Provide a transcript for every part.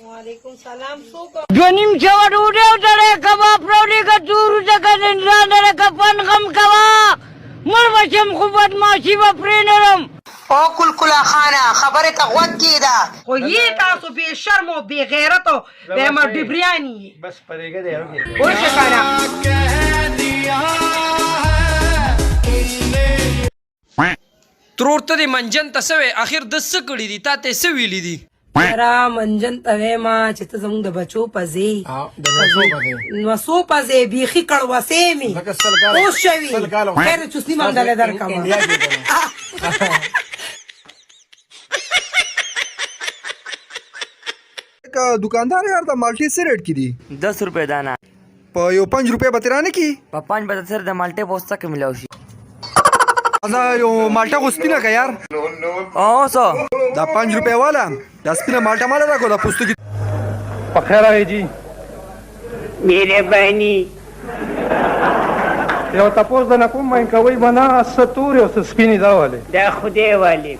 वालेकुम सलाम सुको Donim cawat udah utara kaba prodi ka turu jaka dendra dara kapan kam kaba mur macam kubat masih baprenam او कुलकुला खाना खबर तगवत की दा او ये تاسو بے شرم او بے غیرت او بے مر ډبریانی بس پرېګه دی او شکانا ترور ته د منجن تسوي اخر د سکړی دي تا ته سویلی دي را منجن ته ما چې ته زموږ د بچو پځې نو سو پځې بیخي کړوسې می او شوی خیر چوسنی منګل درکما दुकानदार यार द माल्टी से रेट की दी 10 रुपए दाना यो 5 रुपए बतराने की पांच बता सर द माल्टे पोस्ता के मिला उसी अदा यो माल्टा को स्पिना का यार ओ सो दा 5 रुपए वाला दा स्पिना माल्टा माला रखो दा पुस्तक पखेरा है जी मेरे बहनी یو تاسو د نکوم مې کوي بنا ستوري او سپینې دا والے دا خدای والی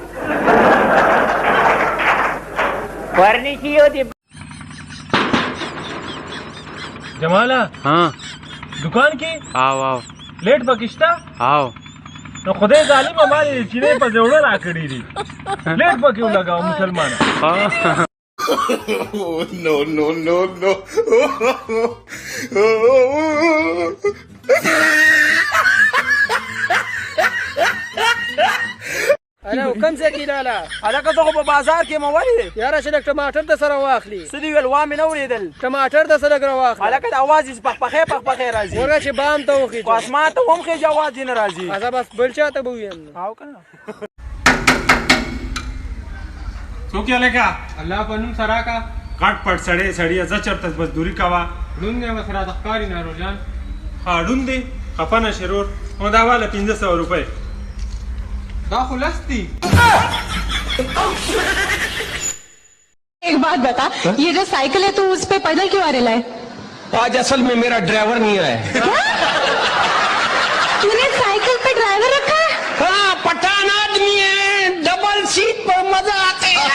ورنی کیو دی جمالا हाँ दुकान की आओ आओ लेट पकिस्ता आओ نو خدای ظالم مال چې نه په جوړه راکړی دي لیټ پکې لگاو مسلمان انا وکم څه کیلاله अलग तो په بازار کې موالي یار شلک ټماټر د سره واخلي سدي ول وامه نو لیدل ټماټر د سره واخلي الگ اواز پخپخه راځي ورګه چې بام ته وخی اسمان ته هم کې جواز نه راځي ازا بس بل چاته بوین आओ کنه څو کې لګا الله پنوم سرا کا کټ پټ سړې سړې ز چرته بس دوری کوا ډون نه مسرا د ښکاری نه روجان خاډون دی خپنه شرور او دا والا 1500 روپے دا خلصتی एक बात बता ये जो साइकिल है तू उस पे पैदल क्यों आ रहा है आज असल में मेरा ड्राइवर नहीं है तूने साइकिल पे ड्राइवर रखा है हाँ पठान आदमी है डबल सीट पर मजा आते हैं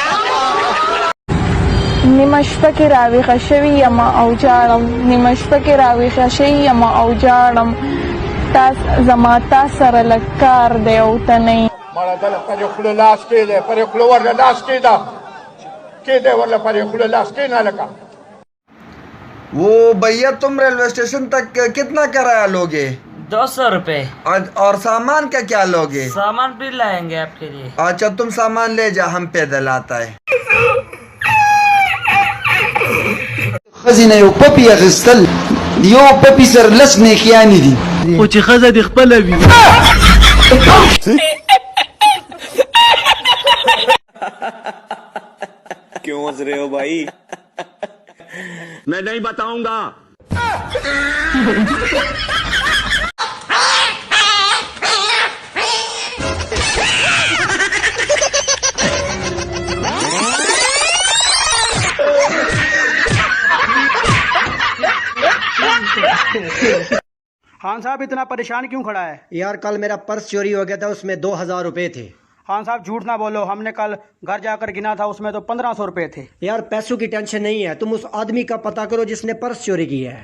نیمشپکی راویخه شوی یما او جاړم نیمشپکی راویخه شوی یما او جاړم تاس زما تا سره لکار دی او ته نه مالا دل پر خلو لاس کے دے پر خلو ورل لاس کے دا کے دے ورل پر خلو لاس کے نہ لگا वो भैया तुम रेलवे स्टेशन तक कितना किराया लोगे 200 रुपए और सामान का क्या लोगे सामान भी लाएंगे आपके लिए अच्छा तुम सामान ले जा हम पैदल आता है خزینه یو پپی اغستل یو پپی سر لس نیکیانی دي او چې خزه د خپل وی क्यों हंस रहे हो भाई मैं नहीं बताऊंगा खान साहब इतना परेशान क्यों खड़ा है यार कल मेरा पर्स चोरी हो गया था उसमें 2000 रुपए थे खान साहब झूठ ना बोलो हमने कल घर जाकर गिना था उसमें तो 1500 रुपए थे यार पैसों की टेंशन नहीं है तुम उस आदमी का पता करो जिसने पर्स चोरी किया है